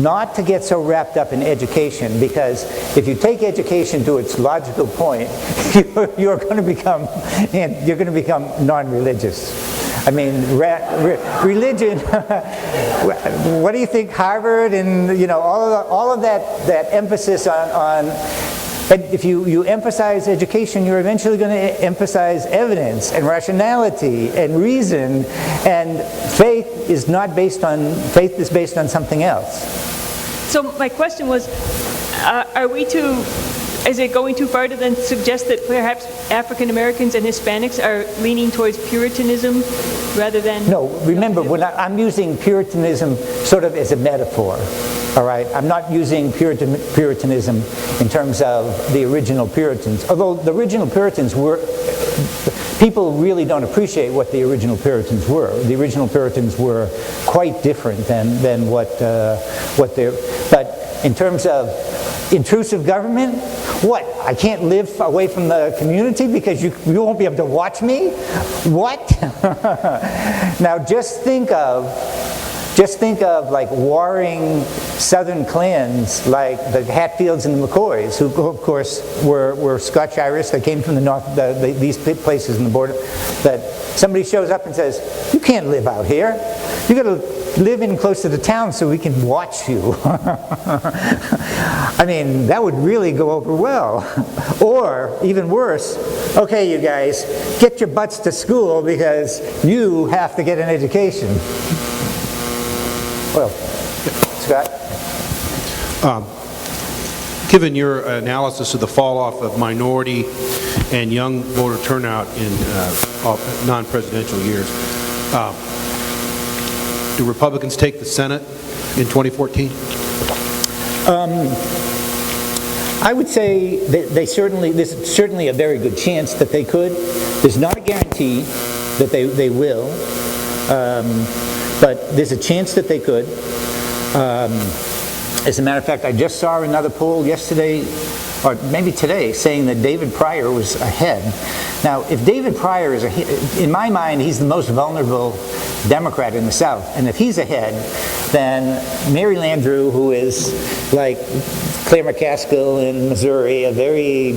not to get so wrapped up in education, because if you take education to its logical point, you're going to become non-religious. I mean, religion. What do you think? Harvard and all of that emphasis on if you emphasize education, you're eventually going to emphasize evidence and rationality and reason, and faith is based on something else. So my question was, is it going too far to then suggest that perhaps African Americans and Hispanics are leaning towards Puritanism rather than... No, remember, I'm using Puritanism sort of as a metaphor, all right? I'm not using Puritanism in terms of the original Puritans, although the original Puritans were... People really don't appreciate what the original Puritans were. The original Puritans were quite different than what they're... But in terms of intrusive government, what? I can't live away from the community because you won't be able to watch me? What? Now just think of like warring Southern clans like the Hatfields and the McCoys, who of course were Scotch-Irish. They came from the north, these places in the border. That somebody shows up and says, "You can't live out here. You got to live in close to the town so we can watch you." I mean, that would really go over well. Or, even worse, okay, you guys, get your butts to school because you have to get an education. Well, Scott? Given your analysis of the fall-off of minority and young voter turnout in non-presidential years, do Republicans take the Senate in 2014? I would say that there's certainly a very good chance that they could. There's not a guarantee that they will, but there's a chance that they could. As a matter of fact, I just saw another poll yesterday, or maybe today, saying that David Pryor was ahead. Now, if David Pryor is ahead, in my mind, he's the most vulnerable Democrat in the South, and if he's ahead, then Mary Landrieu, who is like Claire McCaskill in Missouri, a very,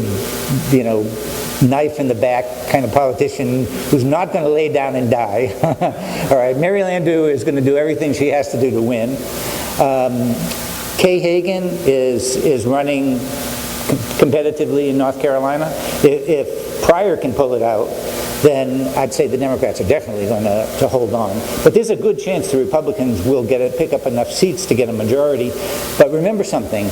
knife in the back kind of politician who's not going to lay down and die. All right, Mary Landrieu is going to do everything she has to do to win. Kay Hagan is running competitively in North Carolina. If Pryor can pull it out, then I'd say the Democrats are definitely going to hold on. But there's a good chance the Republicans will pick up enough seats to get a majority. But remember something.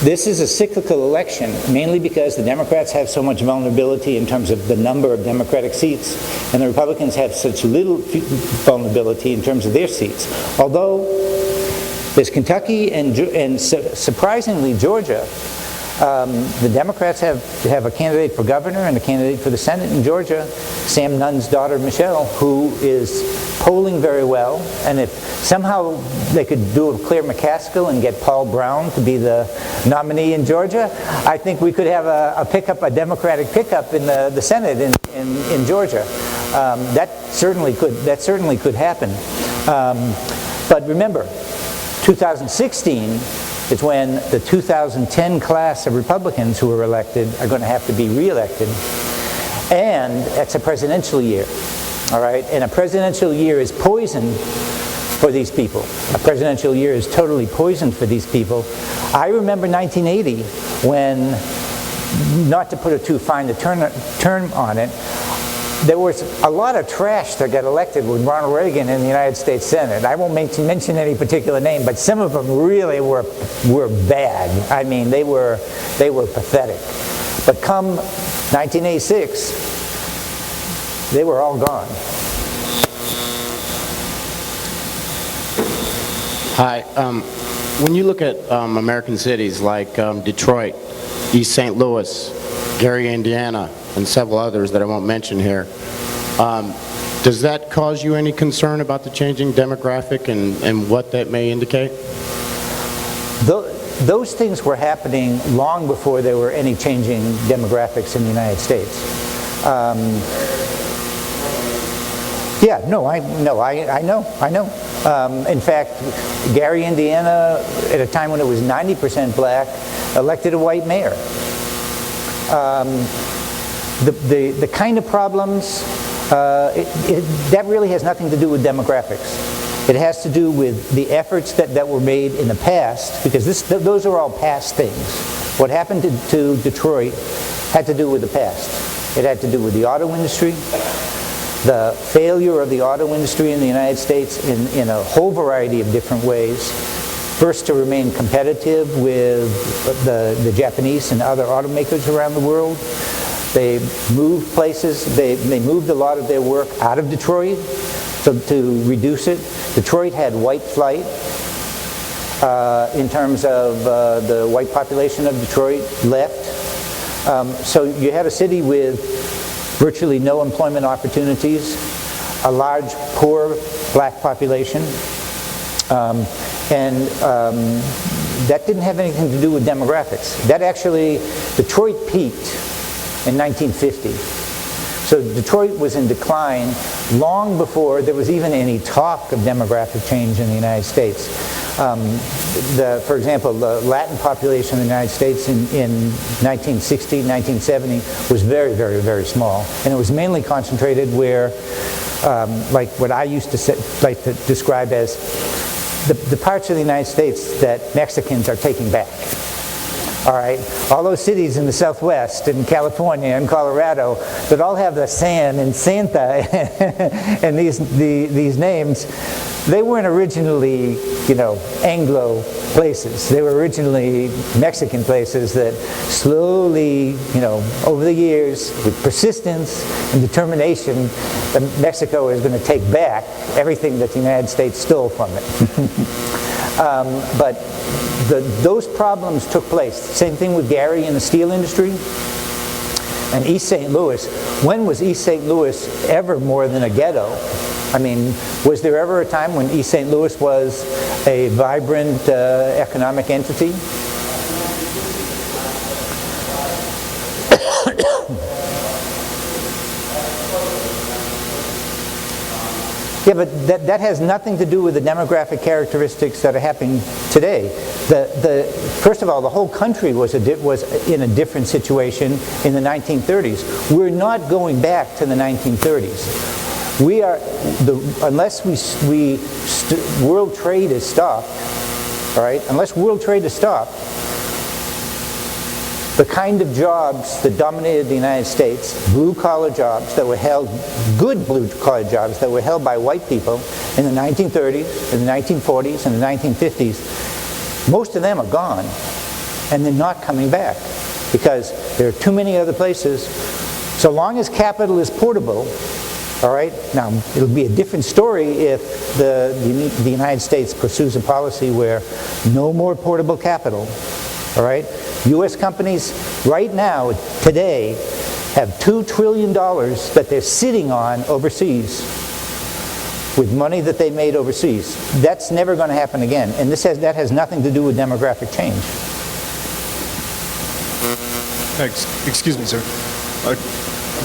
This is a cyclical election, mainly because the Democrats have so much vulnerability in terms of the number of Democratic seats, and the Republicans have such little vulnerability in terms of their seats. Although there's Kentucky and surprisingly Georgia. The Democrats have a candidate for governor and a candidate for the Senate in Georgia, Sam Nunn's daughter Michelle, who is polling very well. And if somehow they could do a Claire McCaskill and get Paul Brown to be the nominee in Georgia, I think we could have a Democratic pickup in the Senate in Georgia. That certainly could happen. But remember, 2016 is when the 2010 class of Republicans who were elected are going to have to be reelected. And it's a presidential year, all right? And a presidential year is poison for these people. A presidential year is totally poison for these people. I remember 1980 when, not to put it too fine a term on it, there was a lot of trash that got elected with Ronald Reagan in the United States Senate. I won't mention any particular name, but some of them really were bad. I mean, they were pathetic. But come 1986, they were all gone. Hi. When you look at American cities like Detroit, East St. Louis, Gary, Indiana, and several others that I won't mention here. Does that cause you any concern about the changing demographic and what that may indicate? Those things were happening long before there were any changing demographics in the United States. Yeah, no, I know. In fact, Gary, Indiana, at a time when it was 90% black, elected a white mayor. The kind of problems, that really has nothing to do with demographics. It has to do with the efforts that were made in the past, because those are all past things. What happened to Detroit had to do with the past. It had to do with the auto industry, the failure of the auto industry in the United States in a whole variety of different ways. First, to remain competitive with the Japanese and other automakers around the world. They moved places, they moved a lot of their work out of Detroit to reduce it. Detroit had white flight in terms of the white population of Detroit left. So you had a city with virtually no employment opportunities, a large poor black population, and that didn't have anything to do with demographics. That actually, Detroit peaked in 1950. So Detroit was in decline long before there was even any talk of demographic change in the United States. For example, the Latin population in the United States in 1960, 1970 was very, very, very small. And it was mainly concentrated where, like what I used to like to describe as the parts of the United States that Mexicans are taking back. All right, all those cities in the Southwest, in California and Colorado, that all have the San and Santa and these names, they weren't originally, Anglo places. They were originally Mexican places that slowly, over the years, with persistence and determination, Mexico is going to take back everything that the United States stole from it. But those problems took place. Same thing with Gary in the steel industry and East St. Louis. When was East St. Louis ever more than a ghetto? I mean, was there ever a time when East St. Louis was a vibrant economic entity? Yeah, but that has nothing to do with the demographic characteristics that are happening today. First of all, the whole country was in a different situation in the 1930s. We're not going back to the 1930s. We are, unless world trade is stopped, all right, unless world trade is stopped, the kind of jobs that dominated the United States, blue-collar jobs that were held, good blue-collar jobs that were held by white people in the 1930s, in the 1940s, and the 1950s, most of them are gone, and they're not coming back because there are too many other places. So long as capital is portable, all right, now it'll be a different story if the United States pursues a policy where no more portable capital, all right? U.S. companies right now, today, have $2 trillion that they're sitting on overseas with money that they made overseas. That's never going to happen again. And that has nothing to do with demographic change. Excuse me, sir.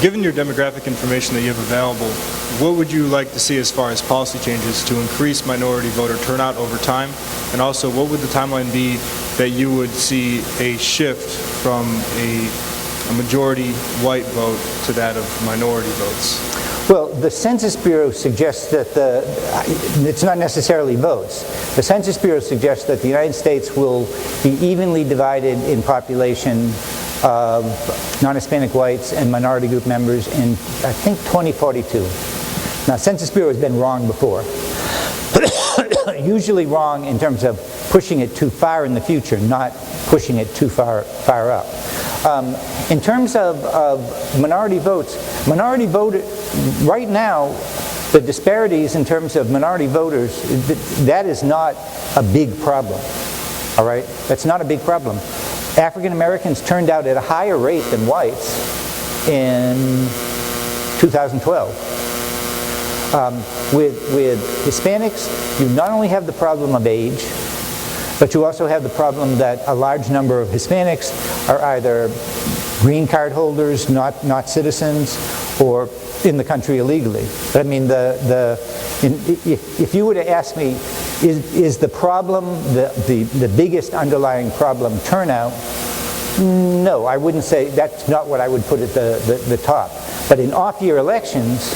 Given your demographic information that you have available, what would you like to see as far as policy changes to increase minority voter turnout over time? And also, what would the timeline be that you would see a shift from a majority white vote to that of minority votes? Well, the Census Bureau suggests that it's not necessarily votes. The Census Bureau suggests that the United States will be evenly divided in population of non-Hispanic whites and minority group members in, I think, 2042. Now, Census Bureau has been wrong before. Usually wrong in terms of pushing it too far in the future, not pushing it too far up. In terms of minority votes, right now, the disparities in terms of minority voters, that is not a big problem. All right? That's not a big problem. African Americans turned out at a higher rate than whites in 2012. With Hispanics, you not only have the problem of age, but you also have the problem that a large number of Hispanics are either green card holders, not citizens, or in the country illegally. But I mean, if you were to ask me, is the problem, the biggest underlying problem turnout? No, I wouldn't say, that's not what I would put at the top. But in off-year elections,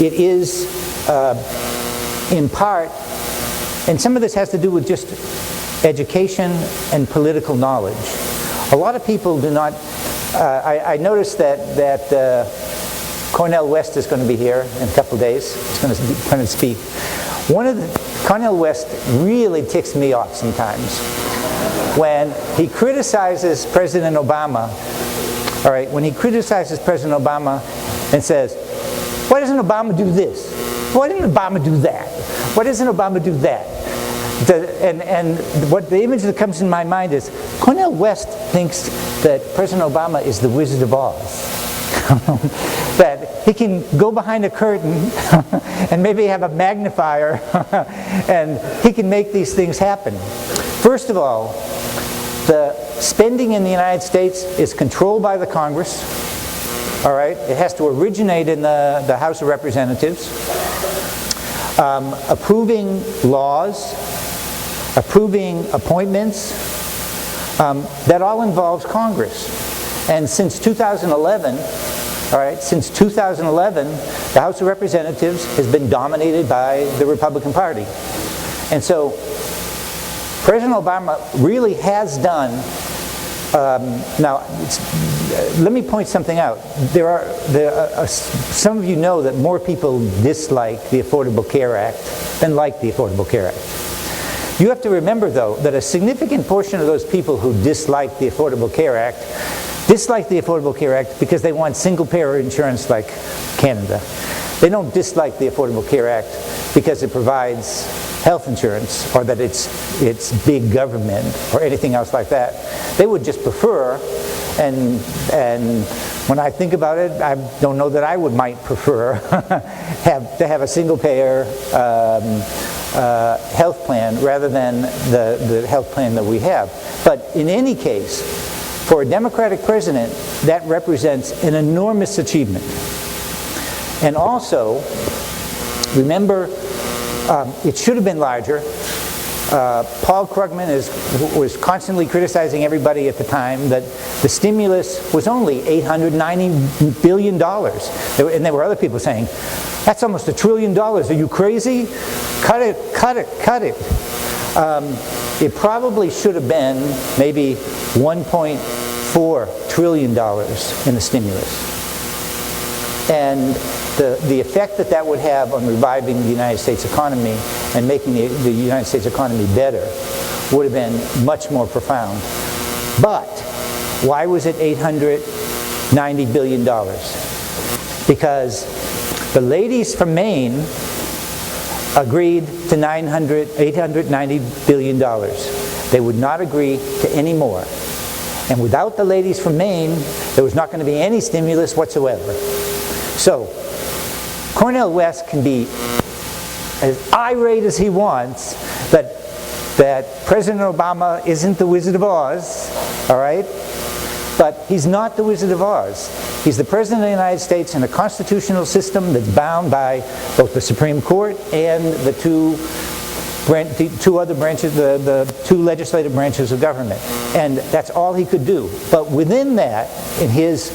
it is in part, and some of this has to do with just education and political knowledge. A lot of people do not, I noticed that Cornel West is going to be here in a couple of days. He's going to speak. Cornel West really ticks me off sometimes when he criticizes President Obama. All right, when he criticizes President Obama and says, "Why doesn't Obama do this? Why didn't Obama do that? Why doesn't Obama do that?" And what the image that comes in my mind is Cornel West thinks that President Obama is the Wizard of Oz. That he can go behind a curtain and maybe have a magnifier and he can make these things happen. First of all, the spending in the United States is controlled by the Congress. All right? It has to originate in the House of Representatives. Approving laws, approving appointments, that all involves Congress. And since 2011, all right, since 2011, the House of Representatives has been dominated by the Republican Party. And so President Obama really has done, now let me point something out. There are some of you know that more people dislike the Affordable Care Act than like the Affordable Care Act. You have to remember, though, that a significant portion of those people who dislike the Affordable Care Act dislike the Affordable Care Act because they want single-payer insurance like Canada. They don't dislike the Affordable Care Act because it provides health insurance or that it's big government or anything else like that. They would just prefer, and when I think about it, I don't know that I might prefer to have a single-payer health plan rather than the health plan that we have. But in any case, for a Democratic president, that represents an enormous achievement. And also, remember, it should have been larger. Paul Krugman was constantly criticizing everybody at the time that the stimulus was only $890 billion. And there were other people saying, that's almost $1 trillion. Are you crazy? Cut it, cut it, cut it. It probably should have been maybe $1.4 trillion in the stimulus. And the effect that would have on reviving the United States economy and making the United States economy better would have been much more profound. But why was it $890 billion? Because the ladies from Maine agreed to $890 billion. They would not agree to any more. And without the ladies from Maine, there was not going to be any stimulus whatsoever. So, Cornel West can be as irate as he wants that President Obama isn't the Wizard of Oz, all right? But he's not the Wizard of Oz. He's the President of the United States in a constitutional system that's bound by both the Supreme Court and the two other branches, the two legislative branches of government. And that's all he could do. But within that, in his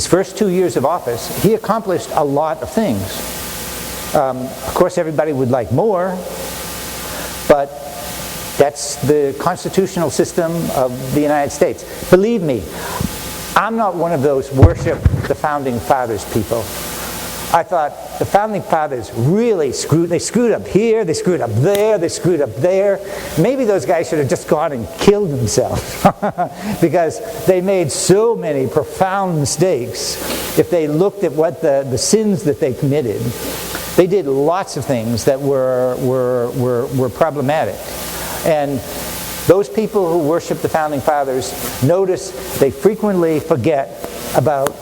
first 2 years of office, he accomplished a lot of things. Of course, everybody would like more, but that's the constitutional system of the United States. Believe me, I'm not one of those worship the Founding Fathers people. I thought the Founding Fathers really screwed up here, they screwed up there, they screwed up there. Maybe those guys should have just gone and killed themselves because they made so many profound mistakes. If they looked at what the sins that they committed, they did lots of things that were problematic. And Those people who worship the Founding Fathers, notice they frequently forget about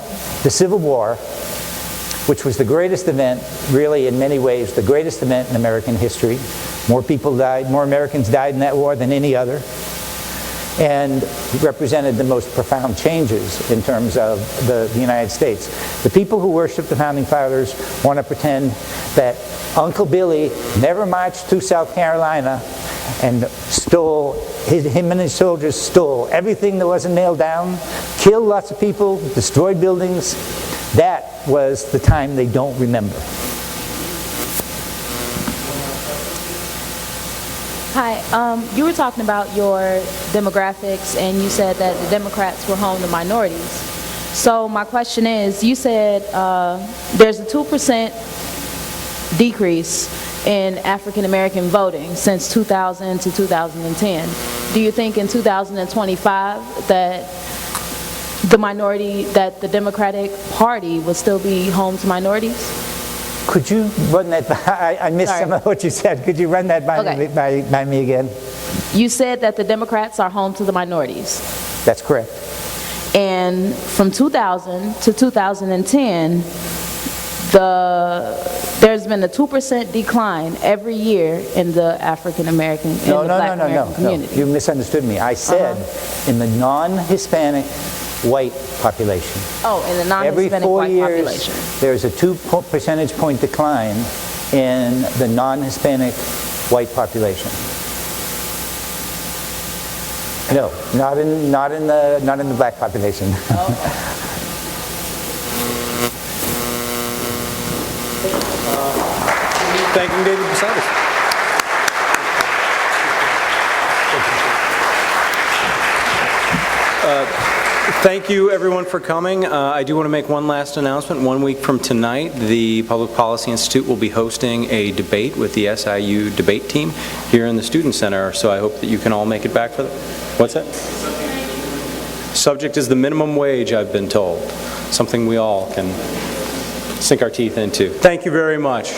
the Civil War, which was the greatest event, really in many ways, the greatest event in American history. More people died, more Americans died in that war than any other, and represented the most profound changes in terms of the United States. The people who worship the Founding Fathers want to pretend that Uncle Billy never marched through South Carolina and him and his soldiers stole everything that wasn't nailed down, killed lots of people, destroyed buildings. That was the time they don't remember. Hi, you were talking about your demographics, and you said that the Democrats were home to minorities. So my question is, you said there's a 2% decrease in African American voting since 2000 to 2010. Do you think in 2025 that the Democratic Party will still be home to minorities? Could you run that by? I missed some of what you said. Could you run that by me again? You said that the Democrats are home to the minorities. That's correct. And from 2000 to 2010, there's been a 2% decline every year in the African American, Black American community. You misunderstood me. I said in the non-Hispanic white population. Oh, in the non-Hispanic white population. There's a 2 percentage point decline in the non-Hispanic white population. No, not in the black population. Okay. Thanking David Bositis. Thank you, everyone, for coming. I do want to make one last announcement. 1 week from tonight, the Public Policy Institute will be hosting a debate with the SIU debate team here in the Student Center, so I hope that you can all make it back for that. What's that? Subject is the minimum wage, I've been told. Something we all can sink our teeth into. Thank you very much.